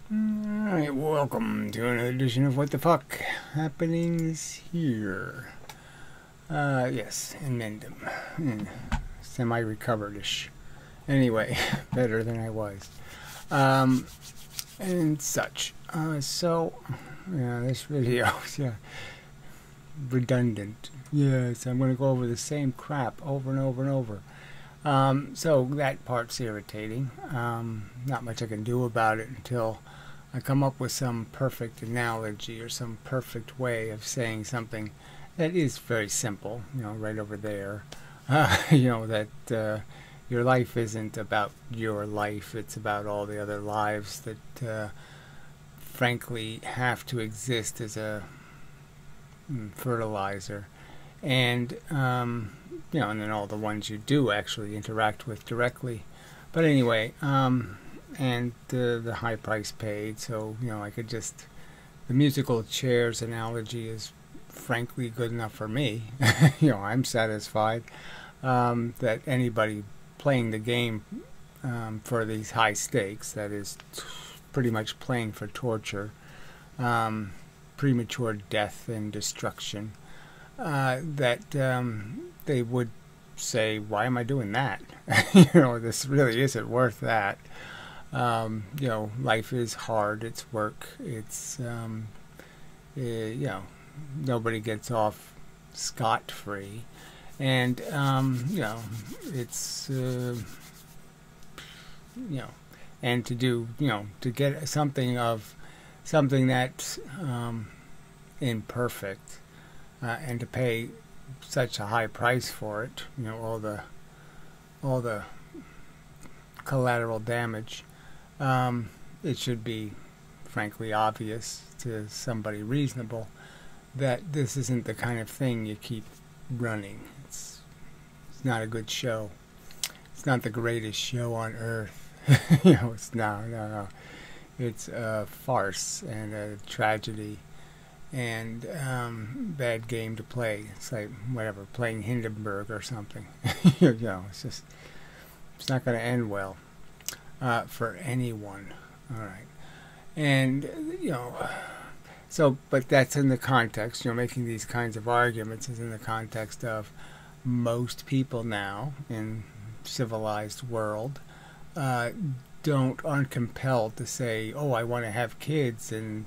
Alright, welcome to another edition of What the Fuck Happenings here. Yes, inmendham. Semi-recovered-ish. Anyway, better than I was. And such. This video is redundant. Yes, I'm going to go over the same crap over and over and over. So that part's irritating. Not much I can do about it until I come up with some perfect analogy or some perfect way of saying something that is very simple, right over there. That your life isn't about your life, it's about all the other lives that frankly have to exist as a fertilizer. And, and then all the ones you do actually interact with directly. But anyway, and the high price paid, so I could just, the musical chairs analogy is frankly good enough for me. I'm satisfied that anybody playing the game for these high stakes, that is pretty much playing for torture, premature death and destruction, that they would say, why am I doing that? This really isn't worth that. Life is hard, it's work, it's, nobody gets off scot-free. And, it's, and to do, to get something that's imperfect, and to pay such a high price for it, all the collateral damage, it should be frankly obvious to somebody reasonable that this isn't the kind of thing you keep running. It's not a good show. It's not the greatest show on earth. It's no. It's a farce and a tragedy and bad game to play. It's like whatever, playing Hindenburg or something. It's not going to end well for anyone. All right, and but that's in the context. Making these kinds of arguments is in the context of most people now in civilized world aren't compelled to say, oh, I want to have kids and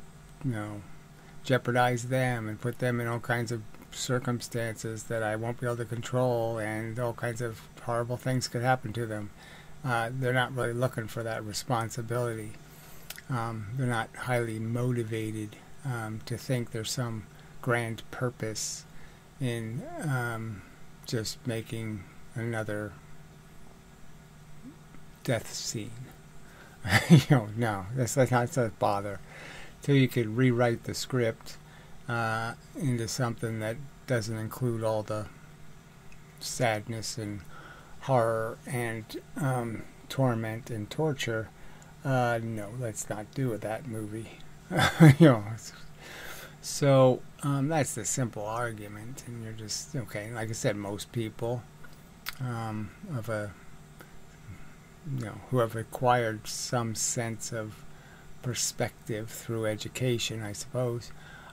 jeopardize them and put them in all kinds of circumstances that I won't be able to control, and all kinds of horrible things could happen to them. They're not really looking for that responsibility. They're not highly motivated to think there's some grand purpose in just making another death scene. No, that's not a bother. Till you could rewrite the script into something that doesn't include all the sadness and horror and torment and torture. No, let's not do that movie. So that's the simple argument, and you're just okay. Like I said, most people who have acquired some sense of perspective through education, I suppose,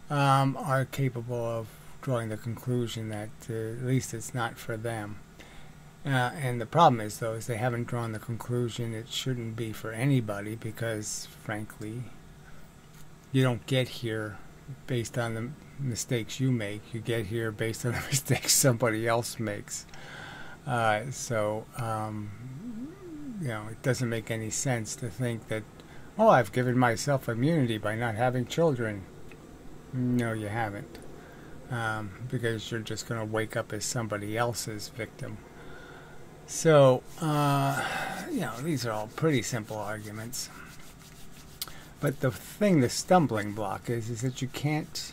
are capable of drawing the conclusion that at least it's not for them. And the problem is, though, is they haven't drawn the conclusion it shouldn't be for anybody, because, frankly, you don't get here based on the mistakes you make. You get here based on the mistakes somebody else makes. It doesn't make any sense to think that, oh, I've given myself immunity by not having children. No, you haven't. Because you're just going to wake up as somebody else's victim. So, these are all pretty simple arguments. But the stumbling block is that you can't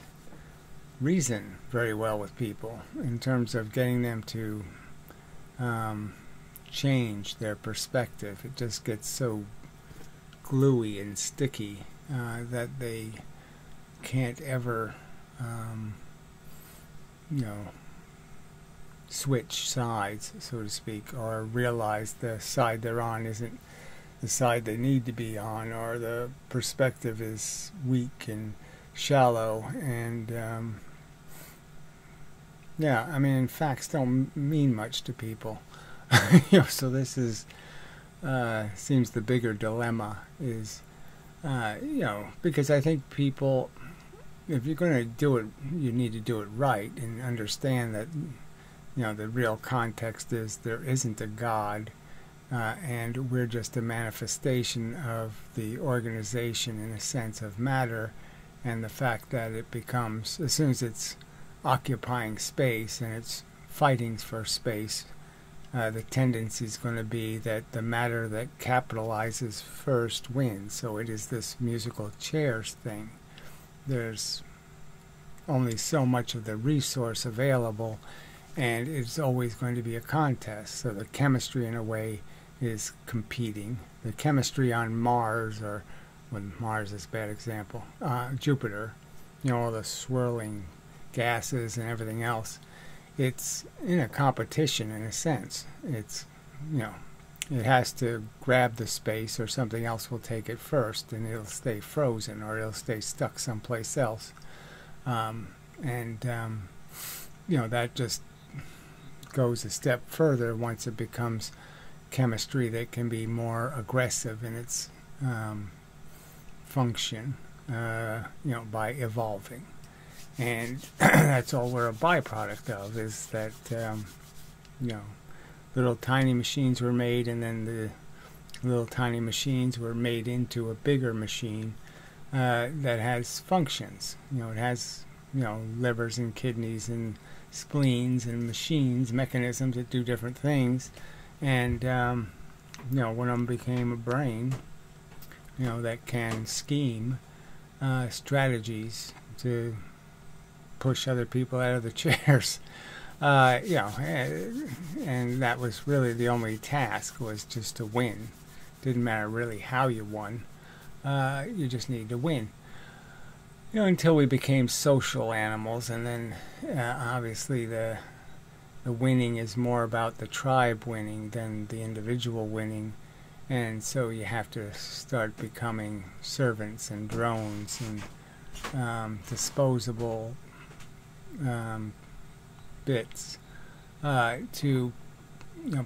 reason very well with people in terms of getting them to change their perspective. It just gets so gluey and sticky that they can't ever, switch sides, so to speak, or realize the side they're on isn't the side they need to be on, or the perspective is weak and shallow, and yeah, I mean, facts don't mean much to people. So this is seems the bigger dilemma is, because I think people, if you're going to do it, you need to do it right and understand that, the real context is there isn't a God, and we're just a manifestation of the organization, in a sense, of matter, and the fact that it becomes, as soon as it's occupying space and it's fighting for space, the tendency is going to be that the matter that capitalizes first wins. So it is this musical chairs thing. There's only so much of the resource available, and it's always going to be a contest. So the chemistry, in a way, is competing. The chemistry on Mars, or when Mars is a bad example, Jupiter, all the swirling gases and everything else, it's in a competition, in a sense. It's, it has to grab the space, or something else will take it first, and it'll stay frozen, or it'll stay stuck someplace else. That just goes a step further once it becomes chemistry that can be more aggressive in its function, by evolving. And that's all we're a byproduct of, is that, little tiny machines were made, and then the little tiny machines were made into a bigger machine that has functions. It has, livers and kidneys and spleens and machines, mechanisms that do different things. And, one of them became a brain, that can scheme strategies to push other people out of the chairs. And that was really the only task, was just to win. Didn't matter really how you won. You just needed to win. Until we became social animals, and then obviously the winning is more about the tribe winning than the individual winning, and so you have to start becoming servants and drones and disposable bits to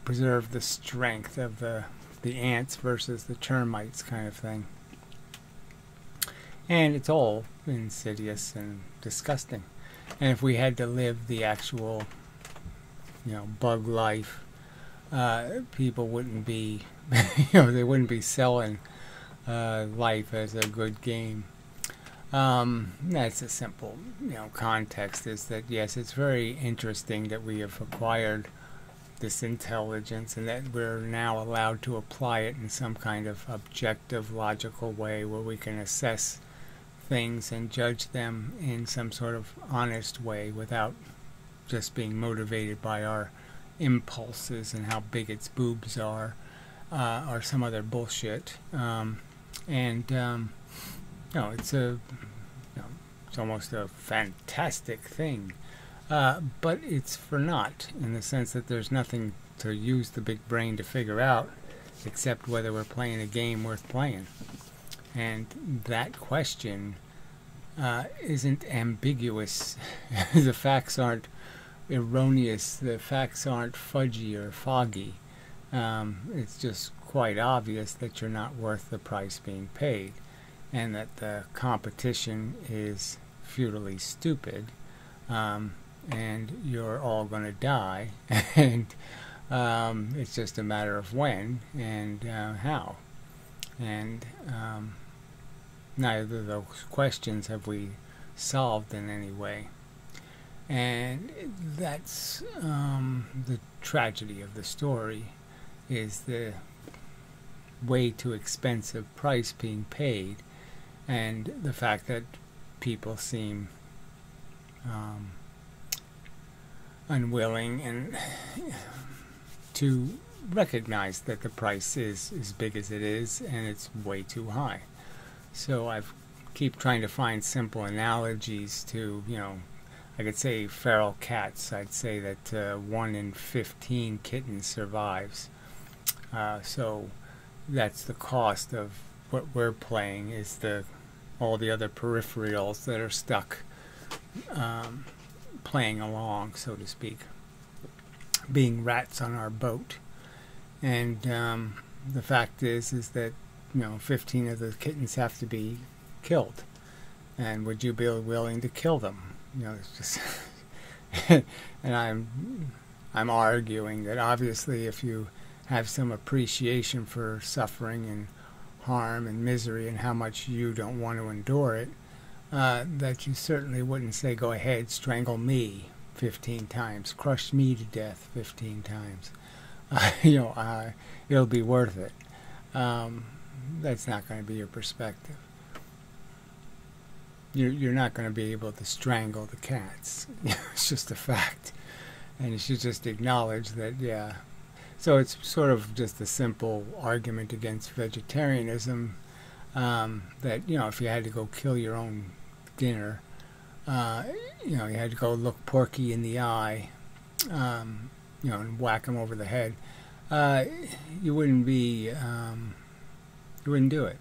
preserve the strength of the ants versus the termites, kind of thing. And it's all insidious and disgusting. And if we had to live the actual, bug life, people wouldn't be, they wouldn't be selling life as a good game. That's a simple, context, is that, yes, it's very interesting that we have acquired this intelligence, and that we're now allowed to apply it in some kind of objective, logical way, where we can assess things and judge them in some sort of honest way, without just being motivated by our impulses and how big its boobs are, or some other bullshit. It's it's almost a fantastic thing, but it's for naught, in the sense that there's nothing to use the big brain to figure out, except whether we're playing a game worth playing. And that question isn't ambiguous. The facts aren't erroneous. The facts aren't fudgy or foggy. It's just quite obvious that you're not worth the price being paid, and that the competition is futilely stupid, and you're all going to die, and it's just a matter of when and how. And neither of those questions have we solved in any way. And that's the tragedy of the story, is the way too expensive price being paid, and the fact that people seem unwilling and to recognize that the price is as big as it is, and it's way too high. So I keep trying to find simple analogies to, I could say feral cats. I'd say that 1 in 15 kittens survives. So, that's the cost of what we're playing, is all the other peripherals that are stuck playing along, so to speak, being rats on our boat. And the fact is that 15 of the kittens have to be killed. And would you be willing to kill them? It's just and I'm arguing that obviously if you have some appreciation for suffering and harm and misery and how much you don't want to endure it, that you certainly wouldn't say, go ahead, strangle me 15 times, crush me to death 15 times. It'll be worth it. That's not going to be your perspective. You're not going to be able to strangle the cats. It's just a fact. And you should just acknowledge that, yeah. So it's sort of just a simple argument against vegetarianism, that, if you had to go kill your own dinner, you had to go look Porky in the eye, and whack him over the head, you wouldn't do it.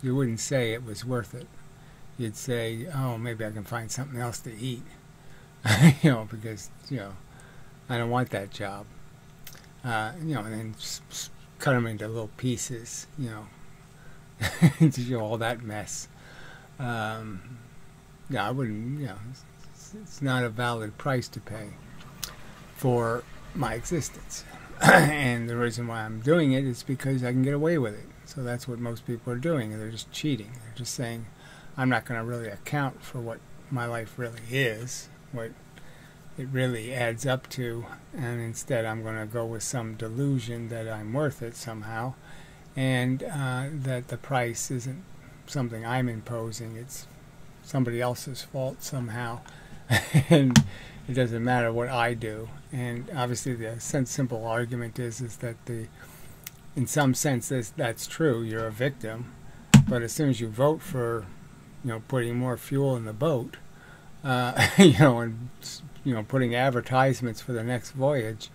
You wouldn't say it was worth it. You'd say, oh, maybe I can find something else to eat, because, I don't want that job. And then cut them into little pieces, to all that mess. I wouldn't, it's not a valid price to pay for my existence. And the reason why I'm doing it is because I can get away with it. So that's what most people are doing. They're just cheating. They're just saying, I'm not going to really account for what my life really is, what it really adds up to, and instead I'm going to go with some delusion that I'm worth it somehow, and that the price isn't something I'm imposing, it's somebody else's fault somehow, and it doesn't matter what I do. And obviously the simple argument is that in some sense that's true, you're a victim, but as soon as you vote for putting more fuel in the boat, and putting advertisements for the next voyage,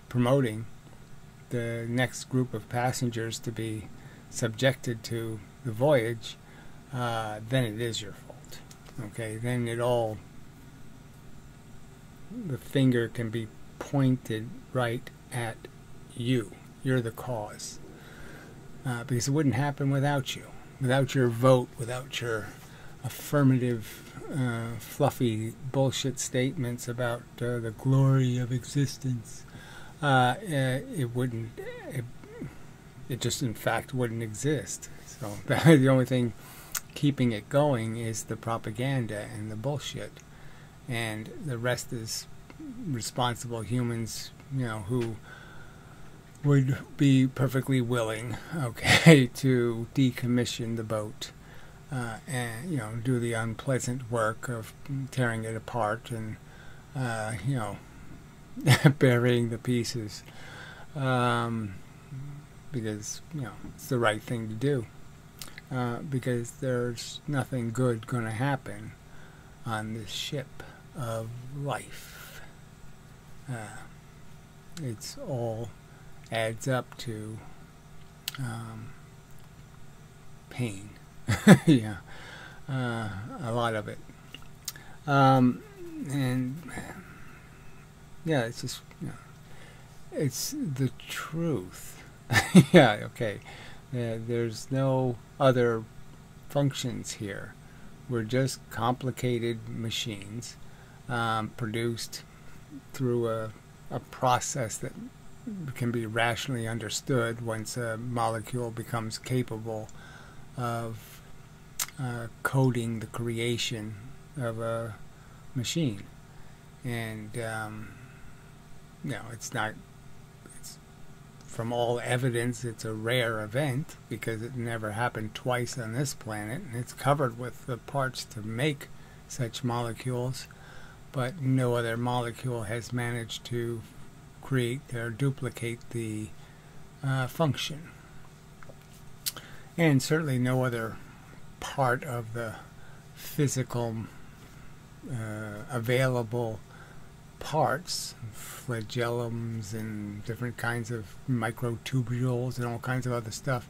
promoting the next group of passengers to be subjected to the voyage, then it is your fault. Okay, then the finger can be pointed right at you. You're the cause. Because it wouldn't happen without you. Without your vote, without your affirmative, fluffy bullshit statements about the glory of existence, it just in fact wouldn't exist. So the only thing keeping it going is the propaganda and the bullshit, and the rest is responsible humans, who would be perfectly willing, okay, to decommission the boat, and do the unpleasant work of tearing it apart and burying the pieces, because it's the right thing to do, because there's nothing good going to happen on this ship of life. It's all adds up to pain. Yeah, a lot of it, and yeah, it's just it's the truth. Yeah, okay. There's no other functions here. We're just complicated machines, produced through a process that can be rationally understood once a molecule becomes capable of coding the creation of a machine. And it's not, it's, from all evidence, it's a rare event because it never happened twice on this planet, and it's covered with the parts to make such molecules, but no other molecule has managed to create or duplicate the function. And certainly no other part of the physical available parts, flagellums and different kinds of microtubules and all kinds of other stuff,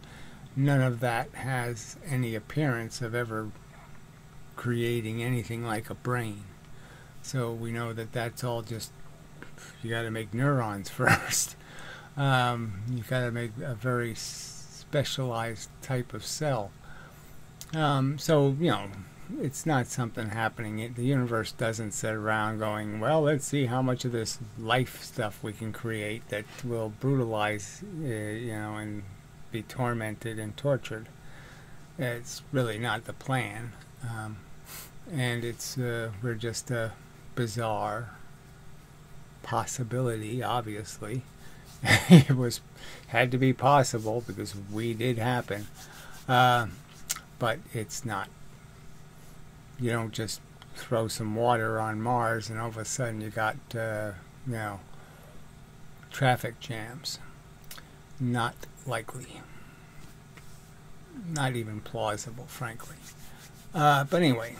none of that has any appearance of ever creating anything like a brain. So we know that that's all just, you got to make neurons first. You got to make a very specialized type of cell. So, you know, it's not something happening. The universe doesn't sit around going, well, let's see how much of this life stuff we can create that will brutalize, you know, and be tormented and tortured. It's really not the plan. And it's, we're just a bizarre possibility, obviously. It had to be possible because we did happen. But it's not. You don't just throw some water on Mars and all of a sudden you got, you know, traffic jams. Not likely. Not even plausible, frankly. But anyway,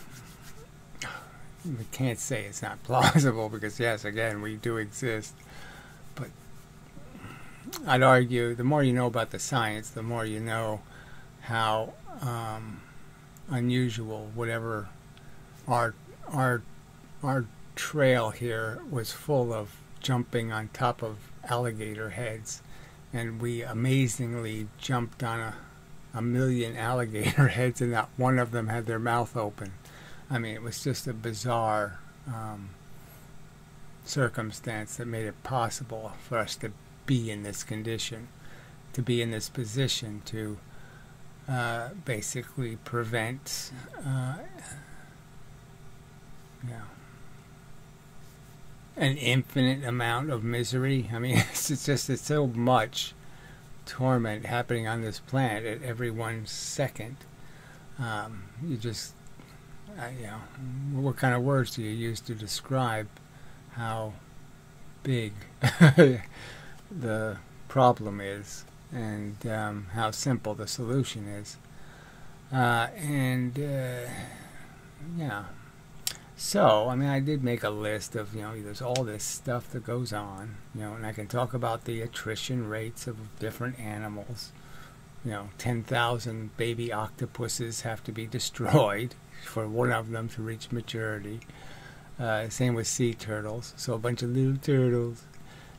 we can't say it's not plausible because, yes, again, we do exist. But I'd argue the more you know about the science, the more you know how unusual whatever our trail here was full of jumping on top of alligator heads, and we amazingly jumped on a million alligator heads and not one of them had their mouth open. I mean, it was just a bizarre circumstance that made it possible for us to be in this condition, to be in this position to basically prevent an infinite amount of misery. I mean, it's so much torment happening on this planet at every 1 second. You just, you know, what kind of words do you use to describe how big the problem is and how simple the solution is? Yeah. So, I mean, I did make a list of, you know, there's all this stuff that goes on, you know, and I can talk about the attrition rates of different animals. You know, 10,000 baby octopuses have to be destroyed for one of them to reach maturity. Same with sea turtles. So a bunch of little turtles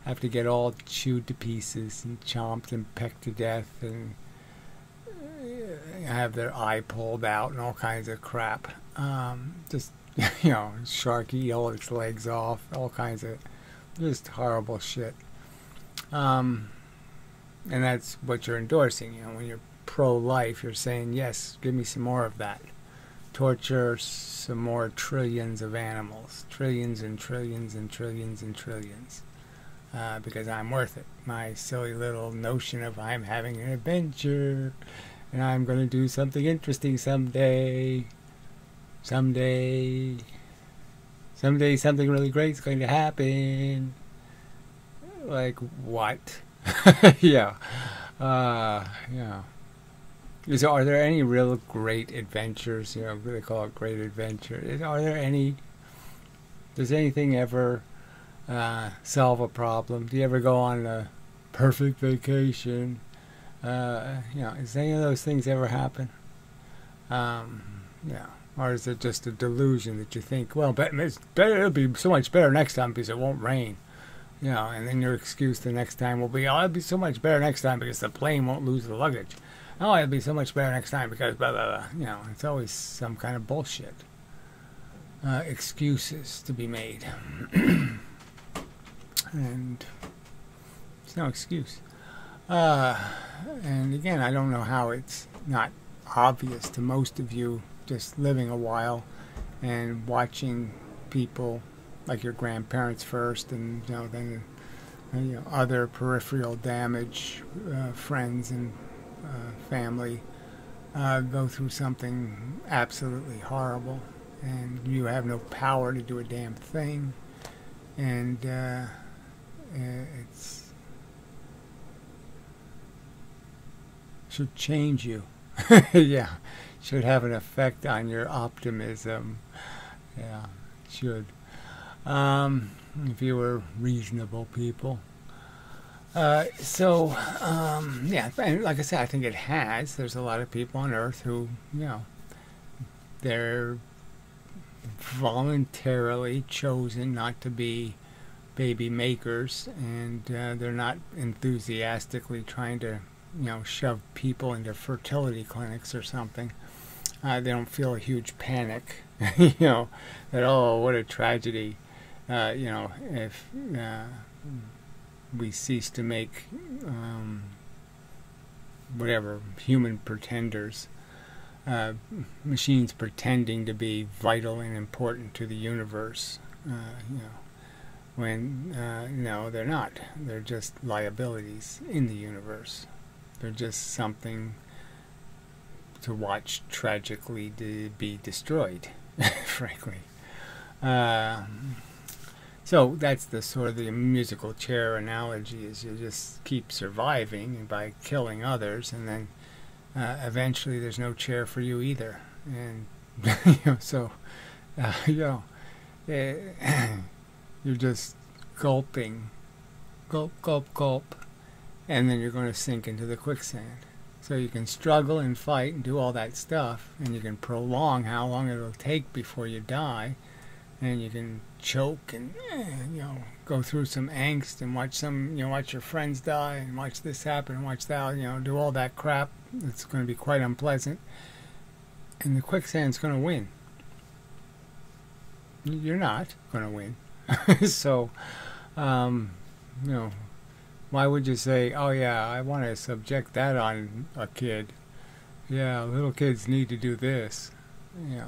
have to get all chewed to pieces and chomped and pecked to death and have their eye pulled out and all kinds of crap. Just, you know, shark eat all its legs off, all kinds of just horrible shit. And that's what you're endorsing. You know, when you're pro-life, you're saying, yes, give me some more of that. Torture some more trillions of animals. Trillions and trillions and trillions and trillions. Because I'm worth it. My silly little notion of I'm having an adventure and I'm going to do something interesting someday. Someday something really great is going to happen. Like what? Yeah. Yeah. So are there any real great adventures? You know, they call it great adventure. Are there any? Does anything ever solve a problem? Do you ever go on a perfect vacation? You know, does any of those things ever happen? Yeah. Or is it just a delusion that you think, well, it'll be so much better next time because it won't rain? You know, and then your excuse the next time will be, oh, it'll be so much better next time because the plane won't lose the luggage. Oh, it'll be so much better next time because blah, blah, blah. You know, it's always some kind of bullshit. Excuses to be made. And it's no excuse. And again, I don't know how it's not obvious to most of you just living a while and watching people like your grandparents first, and you know, then other peripheral damage, friends and family go through something absolutely horrible, and you have no power to do a damn thing, and it's should change you. Yeah, should have an effect on your optimism. Yeah, it should. if you were reasonable people. Yeah, and like I said, I think it has. There's a lot of people on Earth who, they're voluntarily chosen not to be baby makers, and they're not enthusiastically trying to, shove people into fertility clinics or something. They don't feel a huge panic, that, oh, what a tragedy, if we cease to make whatever, human pretenders, machines pretending to be vital and important to the universe, when no, they're not. They're just liabilities in the universe. They're just something to watch tragically be destroyed, frankly. So that's the sort of the musical chair analogy, is you just keep surviving by killing others, and then eventually there's no chair for you either. And you're just gulping, gulp, gulp, gulp, and then you're going to sink into the quicksand. So you can struggle and fight and do all that stuff, and you can prolong how long it'll take before you die, and you can choke and go through some angst and watch your friends die and watch this happen and watch that, do all that crap. It's going to be quite unpleasant, and the quicksand's going to win. You're not going to win. So why would you say, oh yeah, I want to subject that on a kid? Yeah, little kids need to do this. No,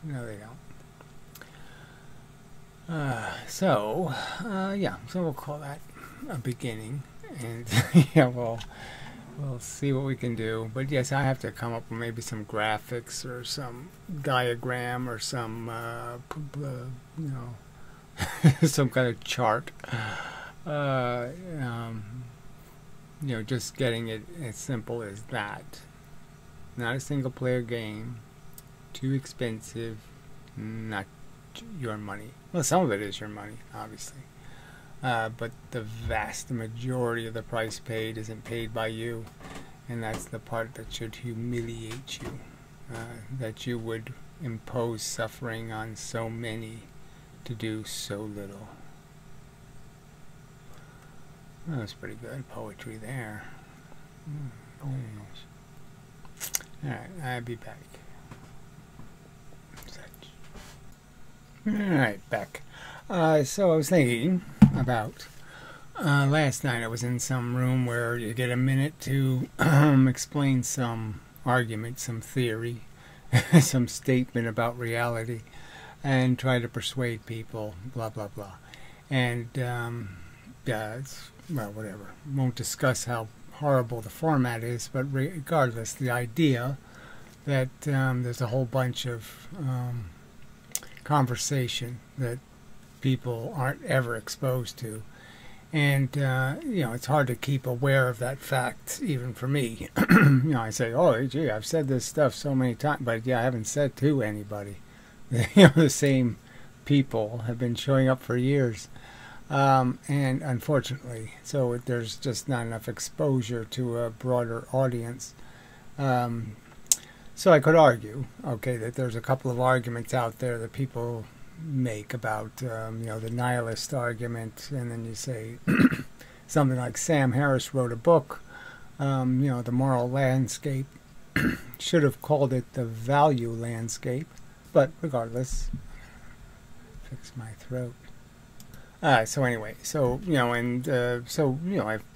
they don't. So we'll call that a beginning, and we'll see what we can do. But yes, I have to come up with maybe some graphics or some diagram or some some kind of chart. Just getting it as simple as that. Not a single player game, too expensive, not your money. Well, some of it is your money, obviously, but the vast majority of the price paid isn't paid by you, and that's the part that should humiliate you, that you would impose suffering on so many to do so little. Well, that's pretty good poetry there. Alright, I'll be back. Alright, back. So I was thinking about last night. I was in some room where you get a minute to explain some argument, some theory, some statement about reality, and try to persuade people, blah, blah, blah. And, whatever. Won't discuss how horrible the format is, but regardless, the idea that there's a whole bunch of conversation that people aren't ever exposed to, and it's hard to keep aware of that fact, even for me. I say, oh gee, I've said this stuff so many times, but I haven't said to anybody. The same people have been showing up for years, and unfortunately, so there's just not enough exposure to a broader audience. So I could argue, that there's a couple of arguments out there that people make about, the nihilist argument, and then you say something like Sam Harris wrote a book, The Moral Landscape, should have called it The Value Landscape, but regardless, fix my throat. I've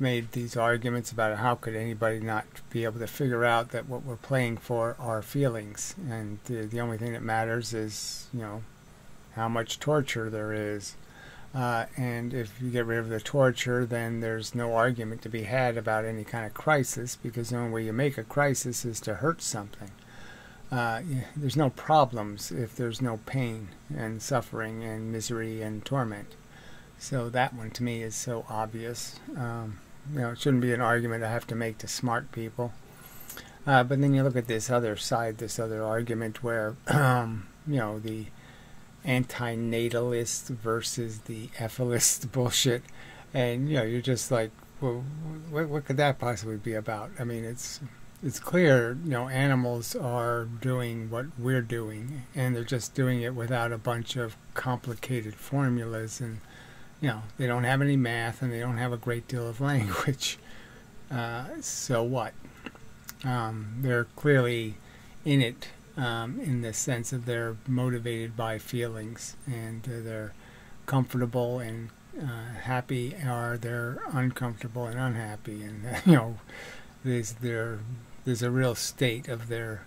made these arguments about how could anybody not be able to figure out that what we're playing for are feelings, and the only thing that matters is, how much torture there is. And if you get rid of the torture, then there's no argument to be had about any kind of crisis, because the only way you make a crisis is to hurt something. There's no problems if there's no pain and suffering and misery and torment. So that one to me is so obvious. It shouldn't be an argument I have to make to smart people. But then you look at this other side, this other argument where, the antinatalist versus the ethicist bullshit, and you're just like, well, what could that possibly be about? I mean, it's clear, animals are doing what we're doing, and they're just doing it without a bunch of complicated formulas, and they don't have any math, and they don't have a great deal of language. So what? They're clearly in it, in the sense of they're motivated by feelings, and they're comfortable and happy, or they're uncomfortable and unhappy, and there's a real state of their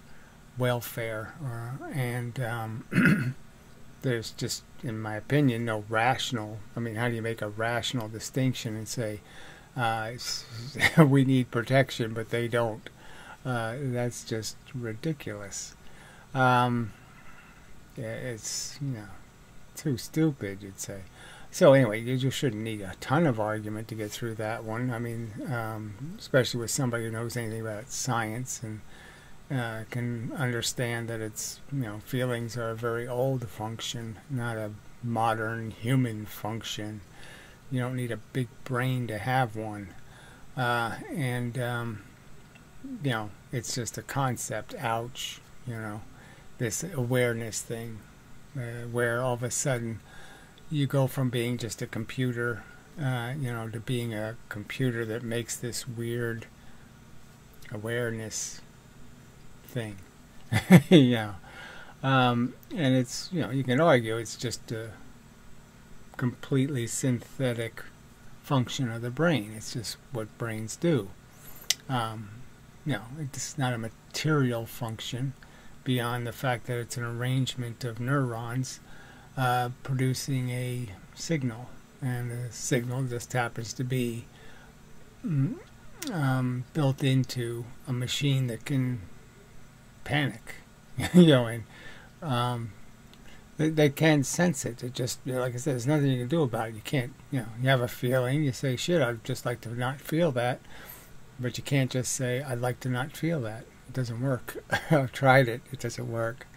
welfare, and there's just, in my opinion, no rational. I mean, how do you make a rational distinction and say we need protection, but they don't? That's just ridiculous. It's too stupid, you'd say. So anyway, you just shouldn't need a ton of argument to get through that one. I mean, especially with somebody who knows anything about science and can understand that it's, feelings are a very old function, not a modern human function. You don't need a big brain to have one. And it's just a concept. Ouch. This awareness thing, where all of a sudden you go from being just a computer, to being a computer that makes this weird awareness thing. And it's, you can argue it's just a completely synthetic function of the brain. It's just what brains do. It's not a material function beyond the fact that it's an arrangement of neurons producing a signal, and the signal just happens to be built into a machine that can panic, and they can sense it. It just, like I said, there's nothing you can do about it. You can't, you have a feeling, you say, shit, I'd just like to not feel that, but you can't just say, I'd like to not feel that. It doesn't work. I've tried it. It doesn't work.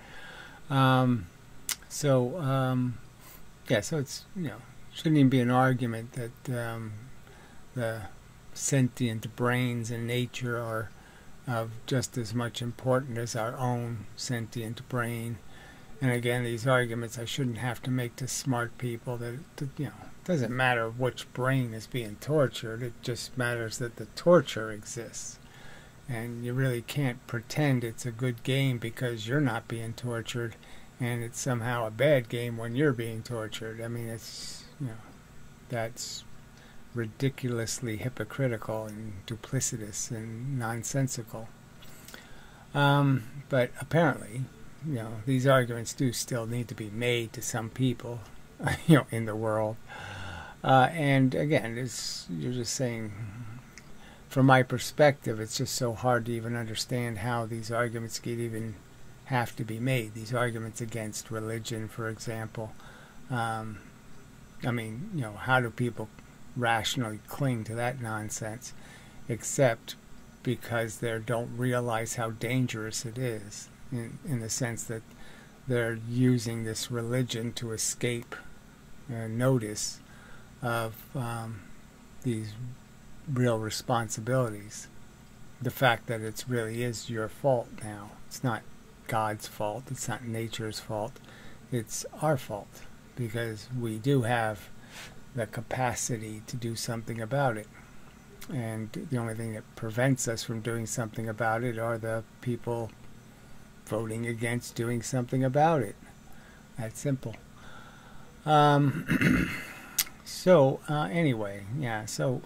So it's, shouldn't even be an argument that the sentient brains in nature are of just as much importance as our own sentient brain. And again, these arguments I shouldn't have to make to smart people that, it doesn't matter which brain is being tortured. It just matters that the torture exists. And you really can't pretend it's a good game because you're not being tortured, and it's somehow a bad game when you're being tortured. I mean, it's, that's ridiculously hypocritical and duplicitous and nonsensical. But apparently, these arguments do still need to be made to some people, in the world. And again, you're just saying, from my perspective, it's just so hard to even understand how these arguments could even have to be made. These arguments against religion, for example. I mean, how do people rationally cling to that nonsense, except because they don't realize how dangerous it is, in the sense that they're using this religion to escape notice of these real responsibilities. The fact that it really is your fault now. It's not God's fault. It's not nature's fault. It's our fault, because we do have the capacity to do something about it. And the only thing that prevents us from doing something about it are the people voting against doing something about it. That's simple. Anyway, so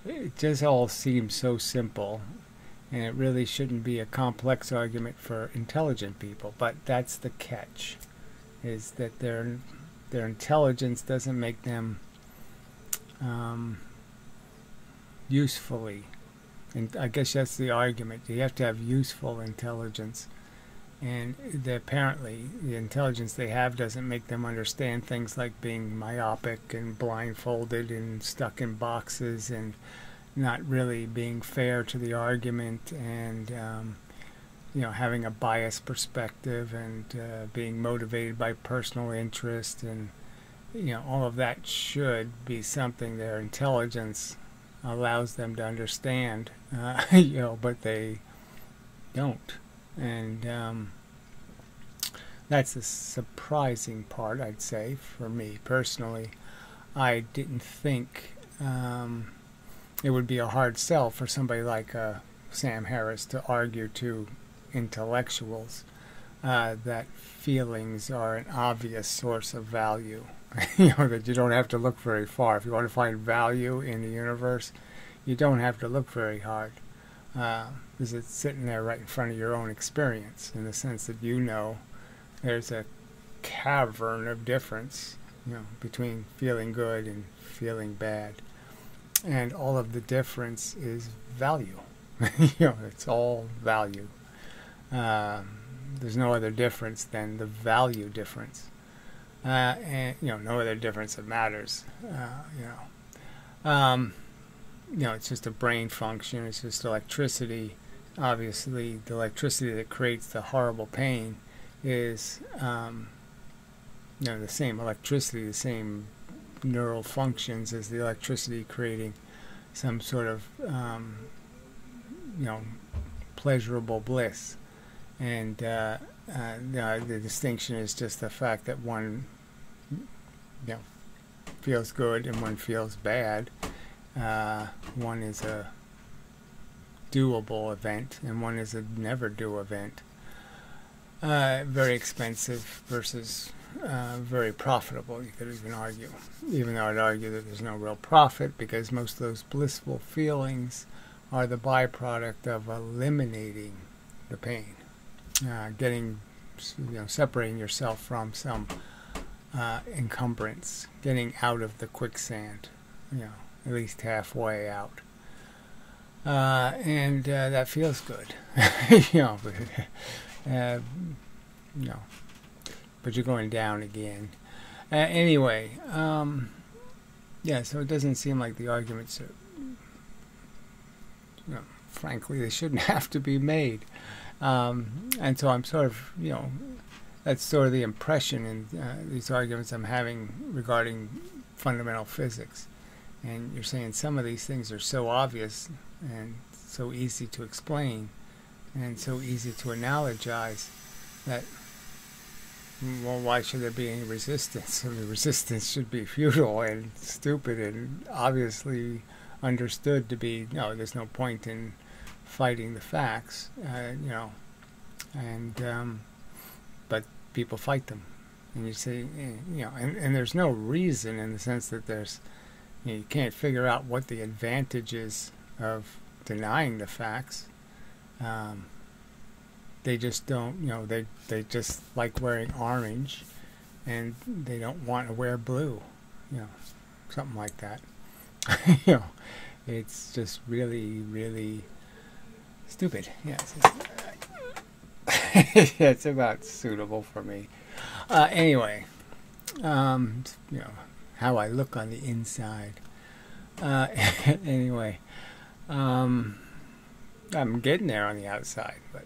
it just all seems so simple, and it really shouldn't be a complex argument for intelligent people. But that's the catch, is that their intelligence doesn't make them usefully. And I guess that's the argument. You have to have useful intelligence. And apparently the intelligence they have doesn't make them understand things like being myopic and blindfolded and stuck in boxes and not really being fair to the argument, and having a biased perspective and being motivated by personal interest, and all of that should be something their intelligence allows them to understand, but they don't. And that's a surprising part, I'd say, for me personally. I didn't think it would be a hard sell for somebody like Sam Harris to argue to intellectuals that feelings are an obvious source of value. That you don't have to look very far. If you want to find value in the universe, you don't have to look very hard. Because it's sitting there right in front of your own experience, in the sense that there's a cavern of difference, between feeling good and feeling bad. And all of the difference is value. It's all value. There's no other difference than the value difference. And no other difference that matters. It's just a brain function. It's just electricity. Obviously, the electricity that creates the horrible pain is, the same electricity, the same neural functions as the electricity creating some sort of, pleasurable bliss. And the distinction is just the fact that one, feels good and one feels bad. One is a doable event and one is a never do event. Very expensive versus very profitable, you could even argue. Even though I'd argue that there's no real profit, because most of those blissful feelings are the byproduct of eliminating the pain. Separating yourself from some encumbrance, getting out of the quicksand, at least halfway out. And that feels good, but you're going down again. Anyway, so it doesn't seem like the arguments are, frankly, they shouldn't have to be made. And so I'm sort of, that's sort of the impression in these arguments I'm having regarding fundamental physics. And you're saying some of these things are so obvious and so easy to explain and so easy to analogize that, well, why should there be any resistance? I mean, resistance should be futile and stupid and obviously understood to be, no, there's no point in fighting the facts, but people fight them. And you say, and there's no reason, in the sense that there's, you can't figure out what the advantage is of denying the facts. They just don't, they just like wearing orange and they don't want to wear blue, something like that. It's just really, really stupid. Yes. It's about suitable for me. Anyway, how I look on the inside. Anyway, I'm getting there on the outside, but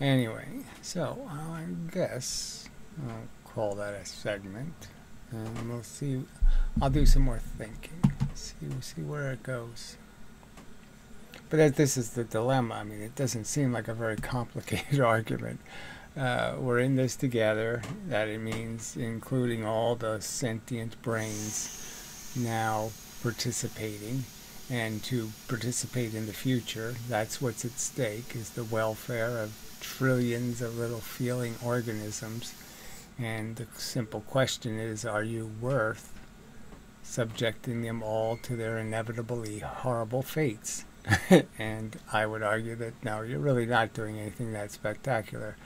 Anyway, so I guess I'll call that a segment, and we'll see. I'll do some more thinking. See where it goes. But this is the dilemma. I mean, it doesn't seem like a very complicated argument. We're in this together. That it means including all the sentient brains now participating, and to participate in the future. That's what's at stake, is the welfare of trillions of little feeling organisms. And the simple question is, are you worth subjecting them all to their inevitably horrible fates? And I would argue that no, you're really not doing anything that spectacular.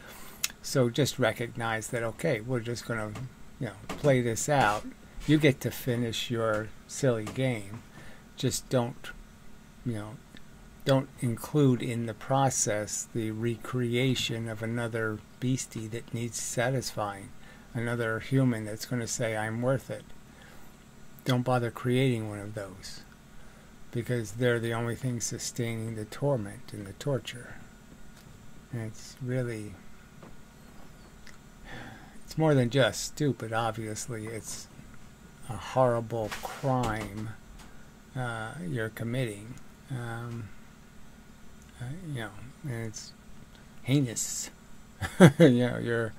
So just recognize that, okay, we're just going to, play this out. You get to finish your silly game. Just don't include in the process the recreation of another beastie that needs satisfying, another human that's going to say, I'm worth it. Don't bother creating one of those, because they're the only thing sustaining the torment and the torture. It's really, it's more than just stupid, obviously. It's a horrible crime you're committing. You know, and it's heinous. You know,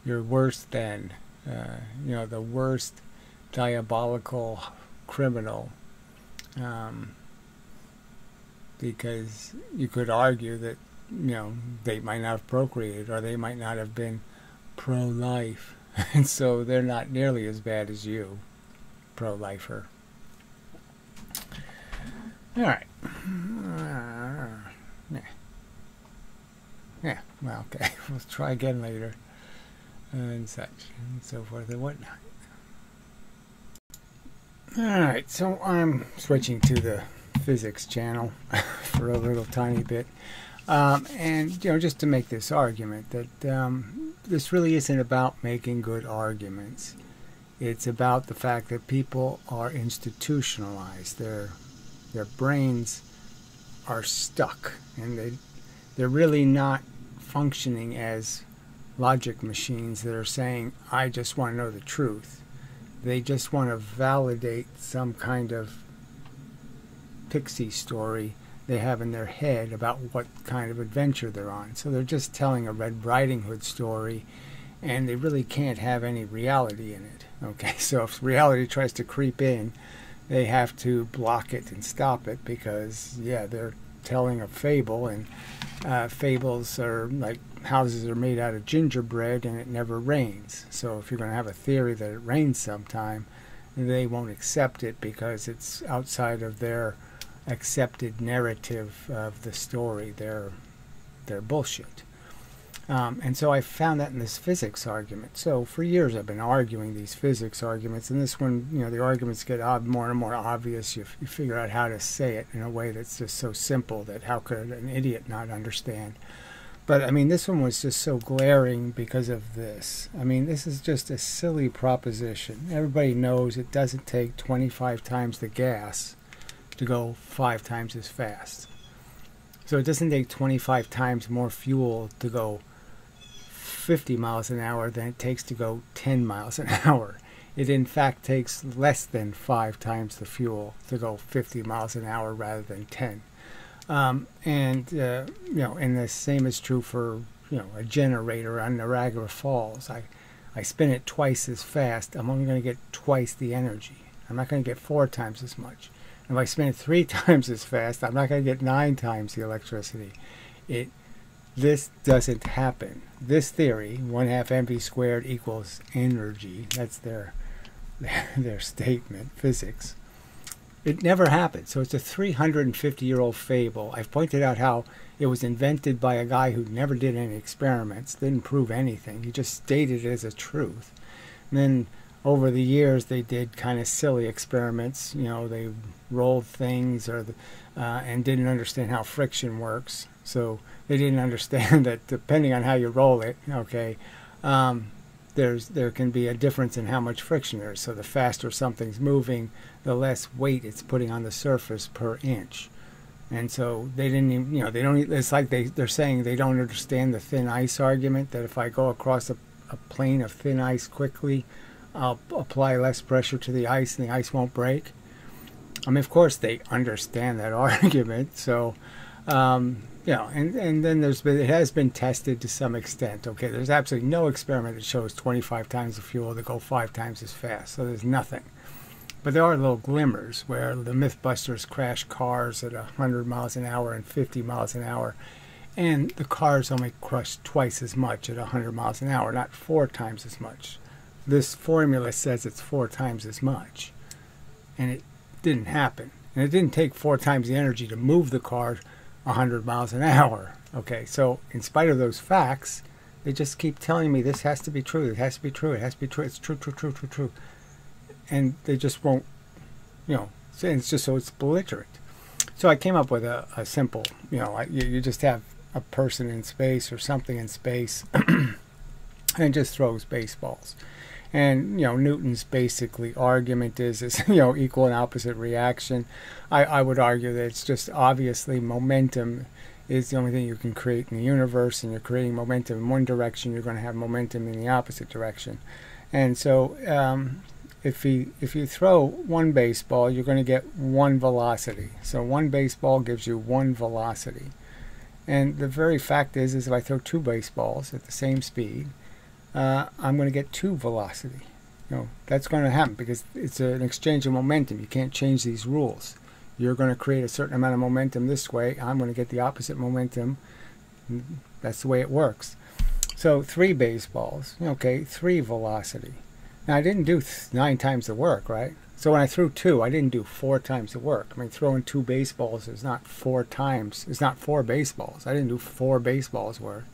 you're worse than, you know, the worst diabolical criminal. Because you could argue that, you know, they might not have procreated, or they might not have been pro-life, and so they're not nearly as bad as you, pro-lifer. All right. Yeah. Well, okay. We'll try again later, and such, and so forth and whatnot. All right. So I'm switching to the physics channel for a little tiny bit, and you know, just to make this argument that this really isn't about making good arguments. It's about the fact that people are institutionalized. Their brains are stuck, and they're really not functioning as logic machines that are saying, I just want to know the truth. They just want to validate some kind of pixie story they have in their head about what kind of adventure they're on. So they're just telling a Red Riding Hood story, and they really can't have any reality in it. Okay, so if reality tries to creep in, they have to block it and stop it, because, yeah, they're telling a fable, and fables are like houses are made out of gingerbread and it never rains. So if you're going to have a theory that it rains sometime, they won't accept it because it's outside of their accepted narrative of the story. They're bullshit. And so I found that in this physics argument. So for years I've been arguing these physics arguments, and this one, you know, the arguments get more and more obvious. You figure out how to say it in a way that's just so simple that how could an idiot not understand? But I mean, this one was just so glaring because of this. I mean, this is just a silly proposition. Everybody knows it doesn't take 25 times the gas to go 5 times as fast. So it doesn't take 25 times more fuel to go 50 miles an hour than it takes to go 10 miles an hour. It in fact takes less than 5 times the fuel to go 50 miles an hour rather than 10. You know, and the same is true for, you know, a generator on Niagara Falls. I spin it twice as fast. I'm only going to get twice the energy. I'm not going to get 4 times as much. If I spin it 3 times as fast, I'm not going to get 9 times the electricity. This doesn't happen. This theory, 1/2 mv squared equals energy. That's their statement, physics. It never happened. So it's a 350-year-old fable. I've pointed out how it was invented by a guy who never did any experiments, didn't prove anything. He just stated it as a truth. And then over the years, they did kind of silly experiments. You know, they rolled things and didn't understand how friction works. So they didn't understand that depending on how you roll it, okay, there can be a difference in how much friction there is. So the faster something's moving, the less weight it's putting on the surface per inch. And so they didn't even, you know, they don't. It's like they're saying they don't understand the thin ice argument, that if I go across a plane of thin ice quickly, I'll apply less pressure to the ice and the ice won't break. I mean, of course they understand that argument. So, you know, and then it has been tested to some extent. Okay, there's absolutely no experiment that shows 25 times the fuel to go 5 times as fast. So there's nothing. But there are little glimmers where the Mythbusters crash cars at 100 miles an hour and 50 miles an hour, and the cars only crush twice as much at 100 miles an hour, not 4 times as much. This formula says it's 4 times as much, and it didn't happen. And it didn't take 4 times the energy to move the car 100 miles an hour. Okay, so in spite of those facts, they just keep telling me this has to be true, it has to be true, it has to be true, it's true, true, true, true, true. And they just won't, you know, it's just so it's belligerent. So I came up with a simple, you know, you just have a person in space or something in space and it just throws baseballs. And, you know, Newton's basically argument is you know, equal and opposite reaction. I would argue that it's just obviously momentum is the only thing you can create in the universe, and you're creating momentum in one direction, you're going to have momentum in the opposite direction. And so if you throw one baseball, you're going to get one velocity. So one baseball gives you one velocity. And the very fact is if I throw two baseballs at the same speed, I'm going to get two velocity. That's going to happen because it's an exchange of momentum. You can't change these rules. You're going to create a certain amount of momentum this way. I'm going to get the opposite momentum. That's the way it works. So three baseballs, okay, three velocity. Now I didn't do 9 times the work, right? So when I threw two, I didn't do 4 times the work. I mean, throwing 2 baseballs is not 4 times. It's not 4 baseballs. I didn't do 4 baseballs worth.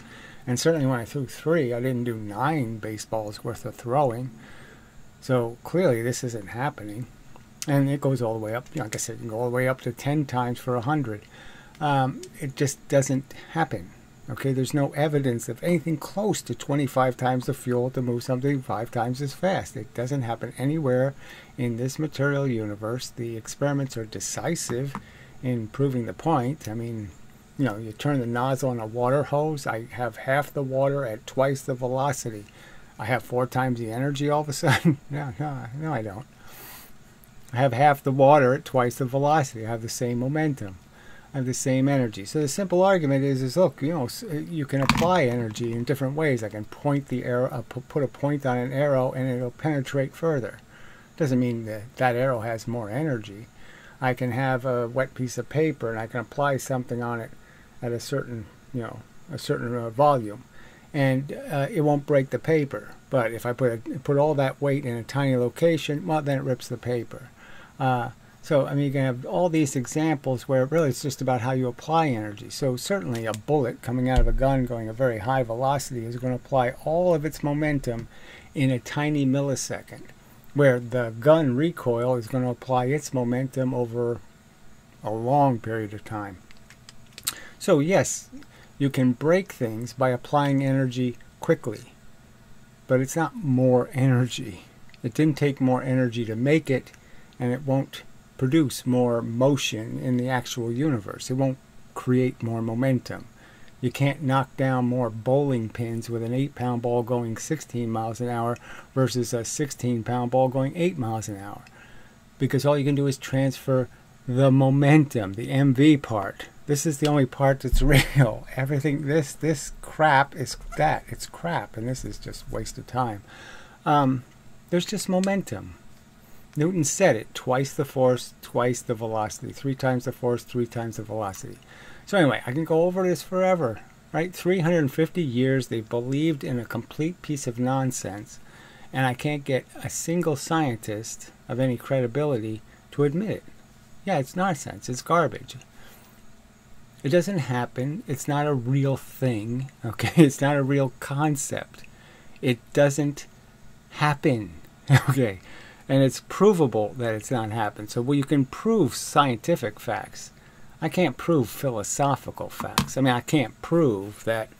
And certainly when I threw 3, I didn't do 9 baseballs worth of throwing. So clearly this isn't happening. And it goes all the way up. Like I said, you can go all the way up to 10 times for 100. It just doesn't happen. Okay, there's no evidence of anything close to 25 times the fuel to move something 5 times as fast. It doesn't happen anywhere in this material universe. The experiments are decisive in proving the point. I mean, you turn the nozzle on a water hose. I have half the water at twice the velocity. I have 4 times the energy all of a sudden? No, I don't. I have half the water at twice the velocity. I have the same momentum. I have the same energy. So the simple argument is look, you can apply energy in different ways. I can point the arrow, put a point on an arrow, and it'll penetrate further. Doesn't mean that arrow has more energy. I can have a wet piece of paper, and I can apply something on it at a certain, volume, and it won't break the paper. But if I put all that weight in a tiny location, well, then it rips the paper. So, I mean, you can have all these examples where really it's just about how you apply energy. So certainly a bullet coming out of a gun going a very high velocity is going to apply all of its momentum in a tiny millisecond, where the gun recoil is going to apply its momentum over a long period of time. So yes, you can break things by applying energy quickly, but it's not more energy. It didn't take more energy to make it, and it won't produce more motion in the actual universe. It won't create more momentum. You can't knock down more bowling pins with an 8-pound ball going 16 miles an hour versus a 16-pound ball going 8 miles an hour, because all you can do is transfer the momentum, the MV part. This is the only part that's real. Everything, this crap is that. It's crap, and this is just waste of time. There's just momentum. Newton said it, twice the force, twice the velocity. 3 times the force, 3 times the velocity. So anyway, I can go over this forever, right? 350 years they've believed in a complete piece of nonsense, and I can't get a single scientist of any credibility to admit it. Yeah, it's nonsense. It's garbage. It doesn't happen. It's not a real thing, okay? It's not a real concept. It doesn't happen, okay? And it's provable that it's not happened. So, well, you can prove scientific facts. I can't prove philosophical facts. I mean, I can't prove that,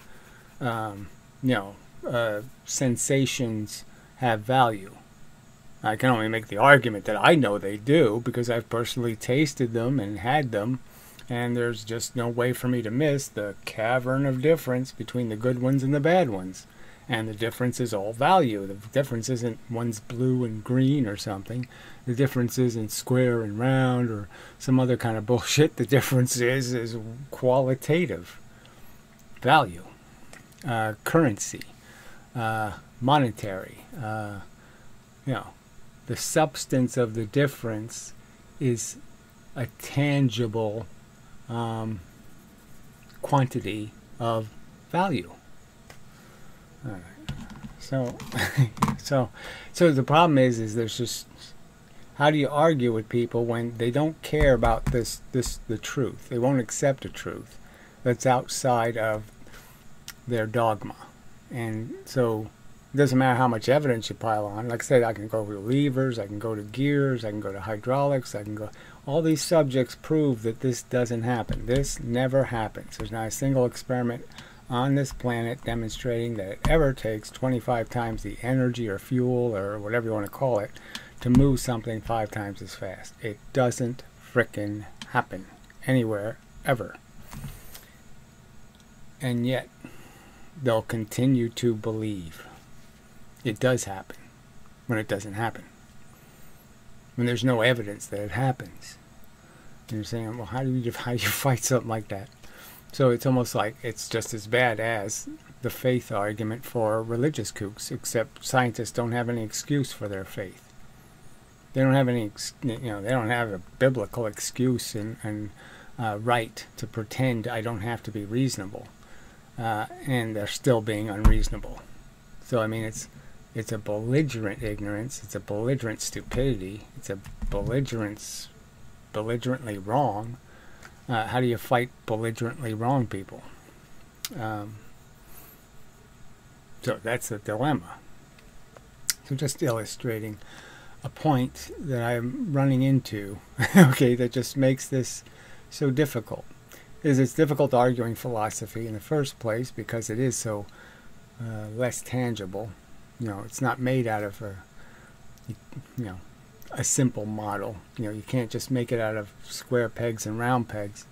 sensations have value. I can only make the argument that I know they do because I've personally tasted them and had them. And there's just no way for me to miss the cavern of difference between the good ones and the bad ones. And the difference is all value. The difference isn't one's blue and green or something. The difference isn't square and round or some other kind of bullshit. The difference is qualitative value, currency, monetary. The substance of the difference is a tangible quantity of value. All right. So the problem is there's just, how do you argue with people when they don't care about the truth? They won't accept a truth that's outside of their dogma. And so it doesn't matter how much evidence you pile on. Like I said, I can go to levers, I can go to gears, I can go to hydraulics, I can go. All these subjects prove that this doesn't happen. This never happens. There's not a single experiment on this planet demonstrating that it ever takes 25 times the energy or fuel or whatever you want to call it to move something 5 times as fast. It doesn't frickin' happen anywhere, ever. and yet they'll continue to believe it does happen when it doesn't happen, when there's no evidence that it happens. And you're saying, well, how do you fight something like that? So it's almost like it's just as bad as the faith argument for religious kooks, except scientists don't have any excuse for their faith. They don't have any, they don't have a biblical excuse and right to pretend I don't have to be reasonable, and they're still being unreasonable. So I mean, it's a belligerent ignorance, it's a belligerent stupidity, it's a belligerently wrong. How do you fight belligerently wrong people? So that's the dilemma. So just illustrating a point that I'm running into, okay, that just makes this so difficult. It's difficult arguing philosophy in the first place because it is so less tangible. It's not made out of a simple model. You can't just make it out of square pegs and round pegs.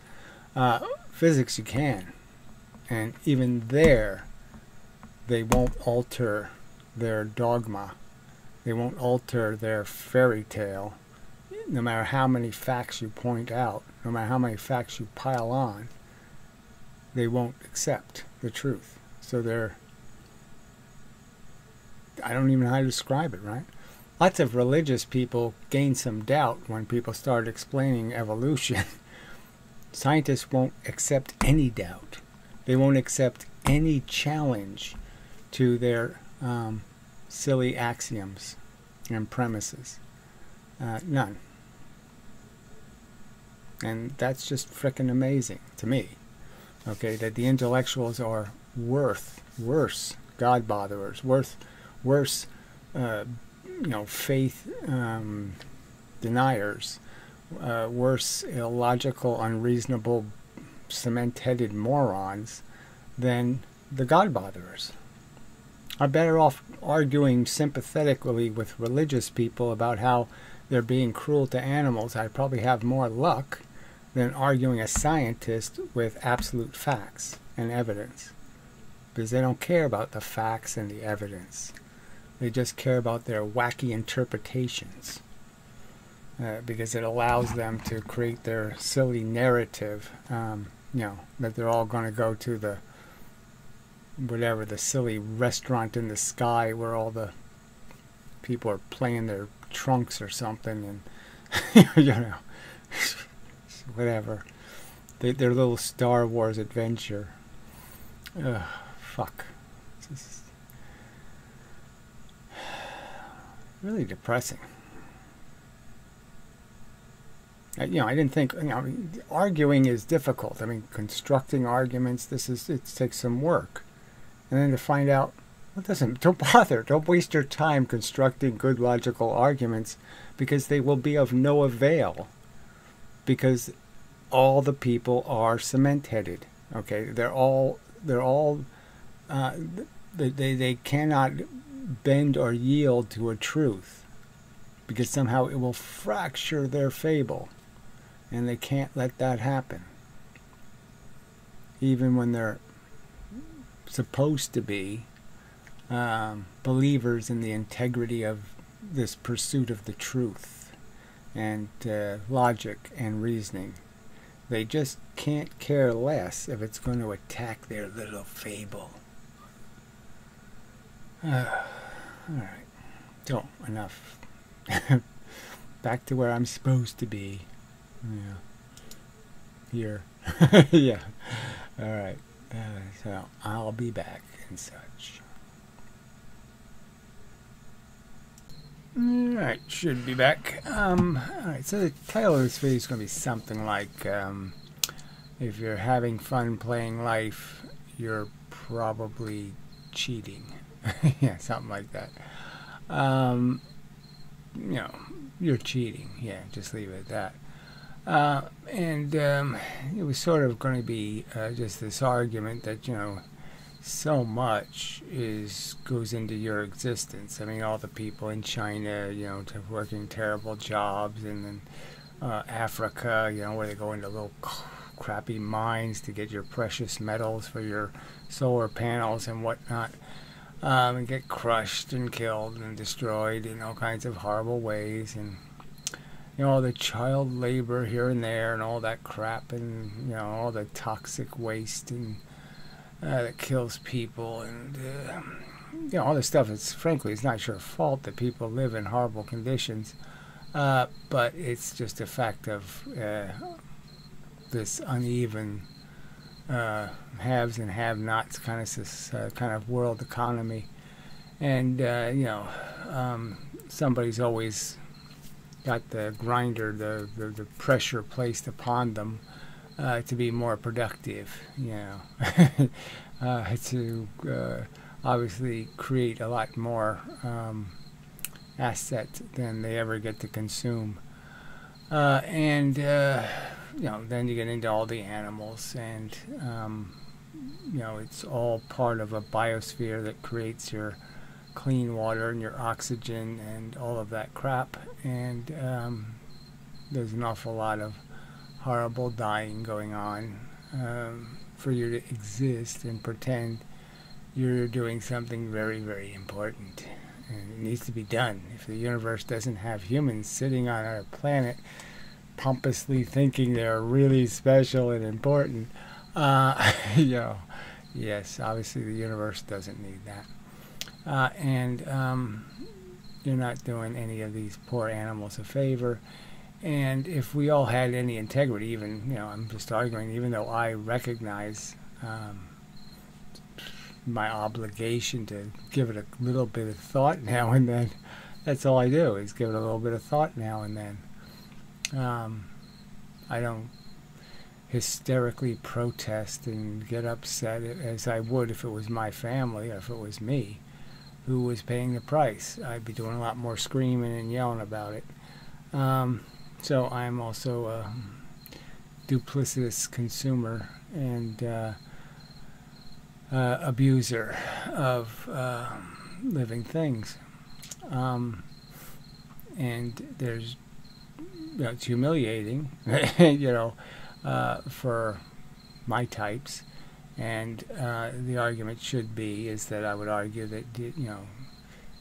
Physics you can, and even there they won't alter their dogma. They won't alter their fairy tale, no matter how many facts you point out, no matter how many facts you pile on. They won't accept the truth. So I don't even know how to describe it, right? Lots of religious people gain some doubt when people start explaining evolution. Scientists won't accept any doubt. They won't accept any challenge to their silly axioms and premises. None. And that's just frickin' amazing to me. Okay, that the intellectuals are worse God-botherers, worse faith deniers, worse illogical, unreasonable, cement-headed morons than the God-botherers. I'm better off arguing sympathetically with religious people about how they're being cruel to animals. I'd probably have more luck than arguing a scientist with absolute facts and evidence, because they don't care about the facts and the evidence. They just care about their wacky interpretations, because it allows them to create their silly narrative, that they're all going to go to the silly restaurant in the sky where all the people are playing their trunks or something, and whatever, their little Star Wars adventure. Fuck. This is really depressing. I didn't think, arguing is difficult. I mean, constructing arguments, it takes some work. And then to find out, don't bother. Don't waste your time constructing good logical arguments, because they will be of no avail. Because all the people are cement-headed. Okay, they cannot bend or yield to a truth, because somehow it will fracture their fable, and they can't let that happen. Even when they're supposed to be believers in the integrity of this pursuit of the truth and logic and reasoning. They just can't care less if it's going to attack their little fable. Alright. So, enough. Back to where I'm supposed to be. Yeah. Here. Yeah. Alright. So, I'll be back and such. Alright, should be back. Alright, so the title of this video is going to be something like, if you're having fun playing life, you're probably cheating. Yeah, something like that. You're cheating. Yeah, just leave it at that. It was sort of going to be just this argument that, so much goes into your existence. I mean, all the people in China, working terrible jobs, and then Africa, where they go into little crappy mines to get your precious metals for your solar panels and whatnot, and get crushed and killed and destroyed in all kinds of horrible ways, and all the child labor here and there and all that crap, and all the toxic waste and that kills people, and all this stuff. It's frankly, it's not your fault that people live in horrible conditions, but it's just a fact of this uneven haves and have-nots kind of world economy, and somebody's always got the grinder, the pressure placed upon them to be more productive, to obviously create a lot more assets than they ever get to consume, and then you get into all the animals, and it's all part of a biosphere that creates your clean water and your oxygen and all of that crap, and there's an awful lot of horrible dying going on for you to exist and pretend you're doing something very, very important, and it needs to be done. If the universe doesn't have humans sitting on our planet pompously thinking they're really special and important, yes, obviously the universe doesn't need that, and you're not doing any of these poor animals a favor. And if we all had any integrity, even, I'm just arguing, even though I recognize my obligation to give it a little bit of thought now and then, that's all I do, is give it a little bit of thought now and then. I don't hysterically protest and get upset as I would if it was my family or if it was me who was paying the price. I'd be doing a lot more screaming and yelling about it. So I'm also a duplicitous consumer and abuser of living things. And there's, it's humiliating, for my types. And the argument should be is that I would argue that,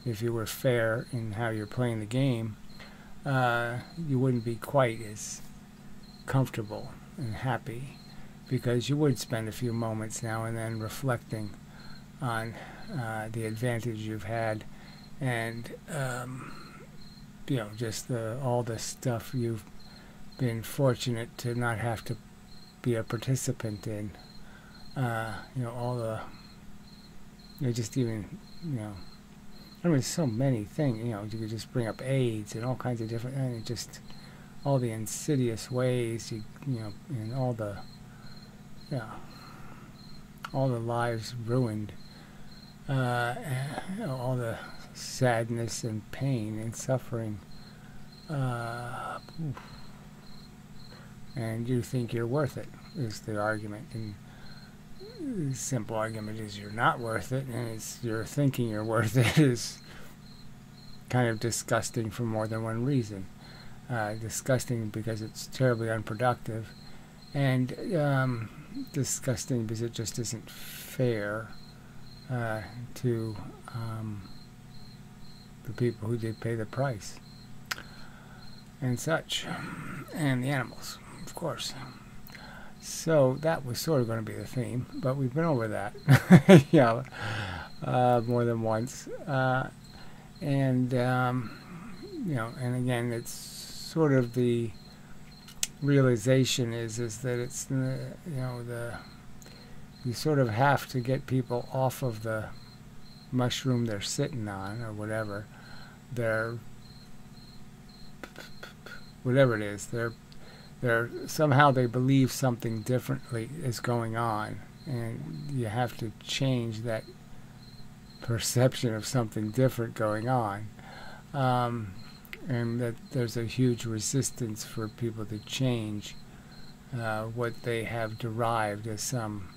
if you were fair in how you're playing the game, you wouldn't be quite as comfortable and happy, because you would spend a few moments now and then reflecting on the advantage you've had, and just all the stuff you've been fortunate to not have to be a participant in. All the, just even, so many things, you could just bring up AIDS and all kinds of different, and just all the insidious ways, and all the lives ruined, all the sadness and pain and suffering, and you think you're worth it, is the argument. And the simple argument is you're not worth it, and you're thinking you're worth it is kind of disgusting for more than one reason. Disgusting because it's terribly unproductive, and disgusting because it just isn't fair to the people who did pay the price and such, and the animals, of course. So that was sort of going to be the theme, but we've been over that more than once, and and again, it's sort of the realization is that it's you sort of have to get people off of the mushroom they're sitting on, or whatever it is. They're somehow they believe something differently is going on, and you have to change that perception of something different going on, and that there's a huge resistance for people to change what they have derived as some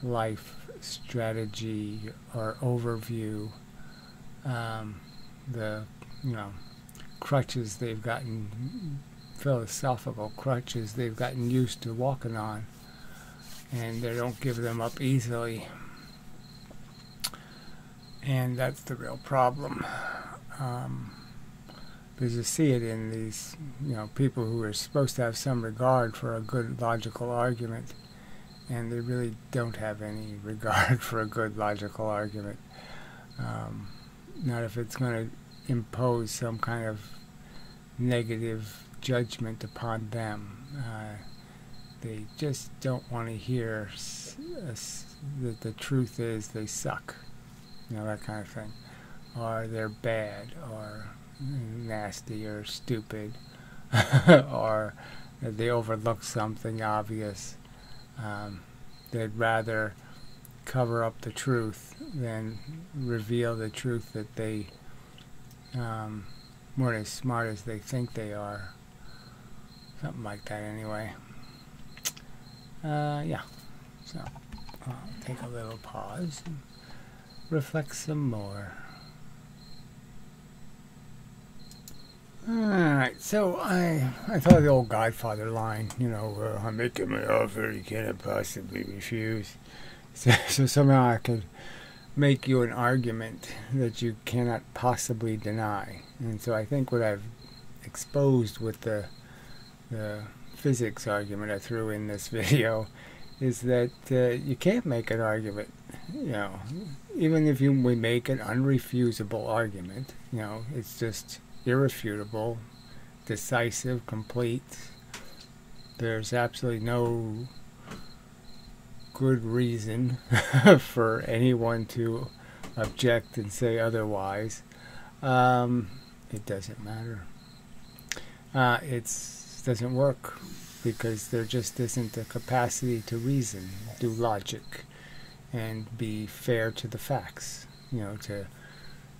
life strategy or overview, the crutches they've gotten philosophical crutches they've gotten used to walking on, and they don't give them up easily. And that's the real problem. Because you see it in these, people who are supposed to have some regard for a good logical argument, and they really don't have any regard for a good logical argument. Not if it's going to impose some kind of negative judgment upon them. They just don't want to hear that the truth is they suck, that kind of thing, or they're bad, or nasty, or stupid, or that they overlook something obvious. They'd rather cover up the truth than reveal the truth that they weren't as smart as they think they are. Something like that anyway. Yeah. So I'll take a little pause and reflect some more. Alright, so I thought of the old Godfather line, I'm making my offer you cannot possibly refuse. So somehow I could make you an argument that you cannot possibly deny. And so I think what I've exposed with the physics argument I threw in this video is that you can't make an argument. Even if we make an unrefusable argument, it's just irrefutable, decisive, complete. There's absolutely no good reason for anyone to object and say otherwise. It doesn't matter. It doesn't work because there just isn't a capacity to reason, do logic, and be fair to the facts. To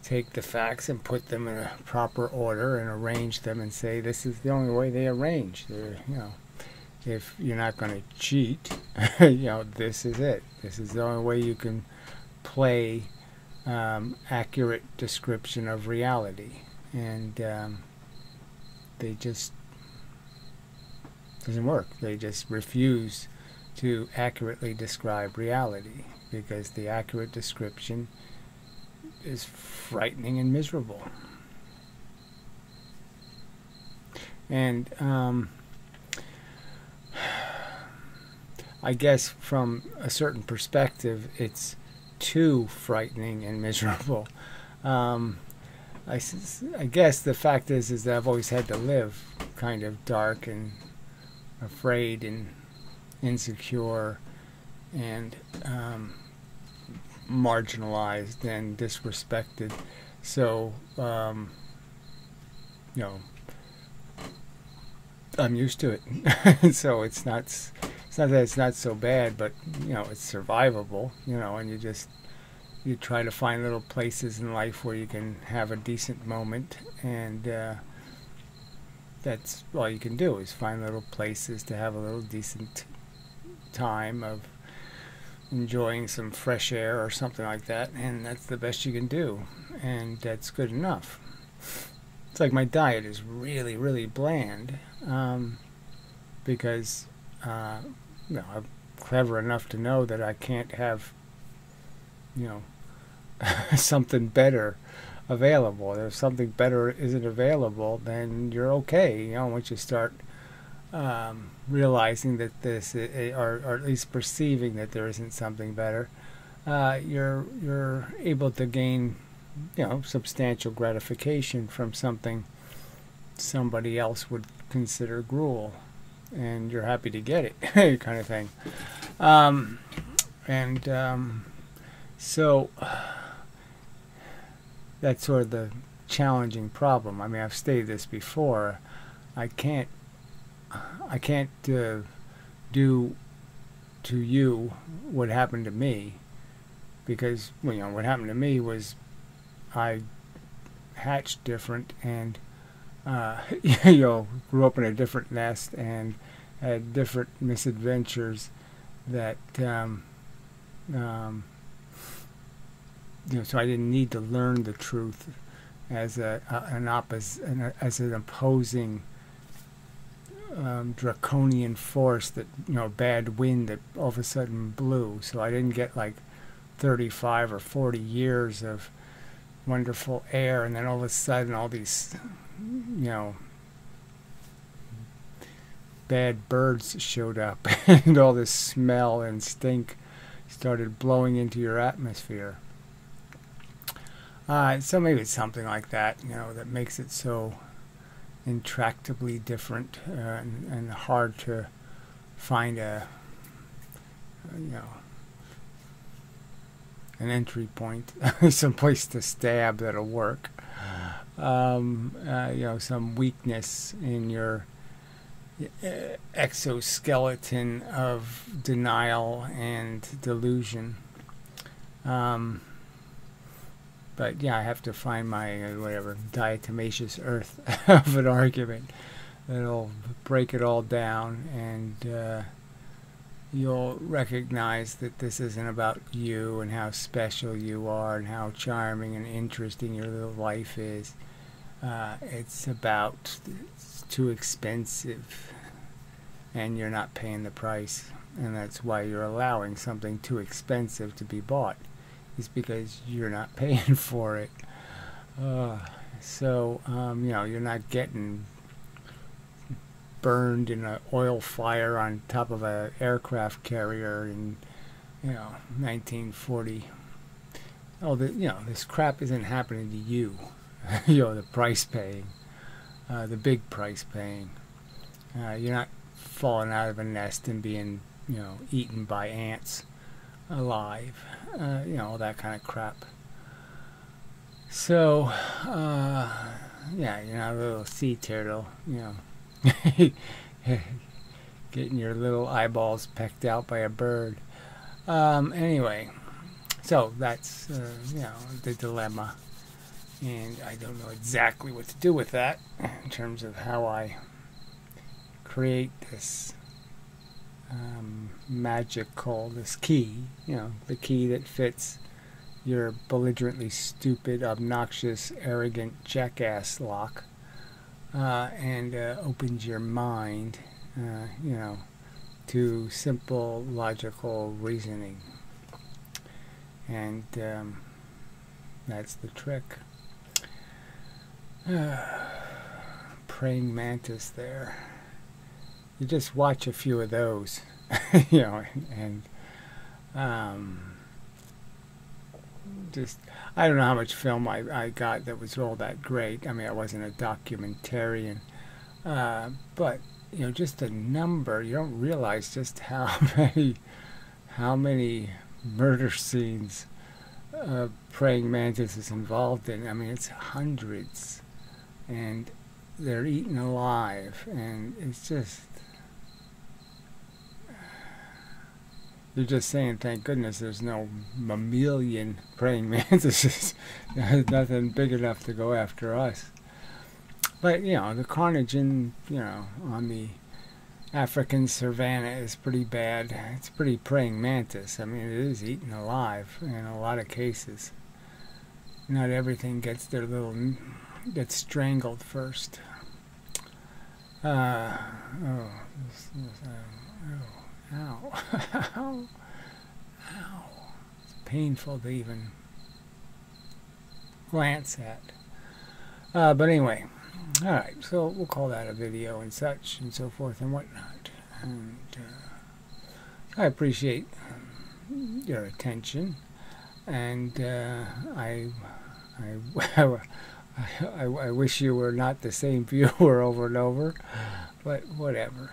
take the facts and put them in a proper order and arrange them and say this is the only way they arrange. If you're not going to cheat, this is it. This is the only way you can play accurate description of reality. And they just doesn't work. They just refuse to accurately describe reality because the accurate description is frightening and miserable. And I guess from a certain perspective it's too frightening and miserable. I guess the fact is that I've always had to live kind of dark and afraid and insecure and marginalized and disrespected. So, I'm used to it. So it's not that it's not so bad, but it's survivable. And you try to find little places in life where you can have a decent moment, and that's all you can do is find little places to have a little decent time of enjoying some fresh air or something like that, and that's the best you can do, and that's good enough. It's like my diet is really, really bland, because I'm clever enough to know that I can't have something better available. If something better isn't available, then you're okay. Once you start realizing that this, or at least perceiving that there isn't something better, you're able to gain, substantial gratification from something somebody else would consider gruel, and you're happy to get it, kind of thing. So that's sort of the challenging problem. I mean, I've stated this before. I can't do to you what happened to me, because what happened to me was I hatched different and grew up in a different nest and had different misadventures that so I didn't need to learn the truth as an opposing draconian force that, bad wind that all of a sudden blew. So I didn't get like 35 or 40 years of wonderful air, and then all of a sudden all these, bad birds showed up and all this smell and stink started blowing into your atmosphere. So maybe it's something like that, that makes it so intractably different and hard to find an entry point, some place to stab that'll work. Some weakness in your exoskeleton of denial and delusion. But yeah, I have to find my diatomaceous earth of an argument that'll break it all down, and you'll recognize that this isn't about you and how special you are and how charming and interesting your little life is. It's about it's too expensive and you're not paying the price, and that's why you're allowing something too expensive to be bought. It's because you're not paying for it. So you're not getting burned in an oil fire on top of an aircraft carrier in 1940. This crap isn't happening to you. The price paying, the big price paying. You're not falling out of a nest and being eaten by ants alive, all that kind of crap. So a little sea turtle, getting your little eyeballs pecked out by a bird. Anyway, so that's the dilemma, and I don't know exactly what to do with that in terms of how I create this this key, the key that fits your belligerently stupid, obnoxious, arrogant jackass lock, and opens your mind, to simple, logical reasoning. And that's the trick. Praying mantis there. You just watch a few of those, and just, I don't know how much film I got that was all that great. I mean, I wasn't a documentarian, but just the number, you don't realize just how many murder scenes praying mantis is involved in. I mean, it's hundreds, and they're eaten alive, and it's just, you're just saying, thank goodness there's no mammalian praying mantises. There's nothing big enough to go after us. But, the carnage on the African savanna is pretty bad. It's pretty praying mantis. I mean, it is eaten alive in a lot of cases. Not everything gets gets strangled first. Ow. Ow. Ow. It's painful to even glance at. But anyway, alright, so we'll call that a video and such and so forth and whatnot. And I appreciate your attention, and I wish you were not the same viewer over and over, but whatever.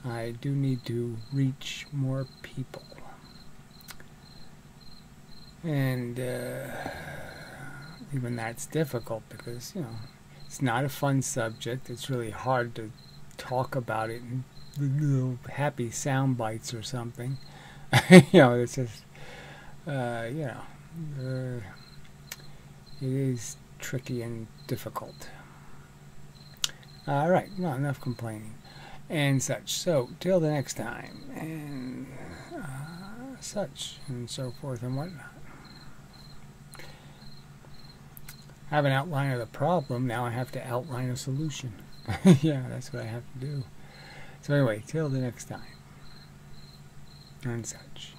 I do need to reach more people, and even that's difficult because it's not a fun subject. It's really hard to talk about it in little happy sound bites or something. It's just it is tricky and difficult. All right, well, enough complaining and such. So till the next time, and such and so forth and whatnot. I have an outline of the problem. Now I have to outline a solution. Yeah, that's what I have to do. So anyway, till the next time, and such.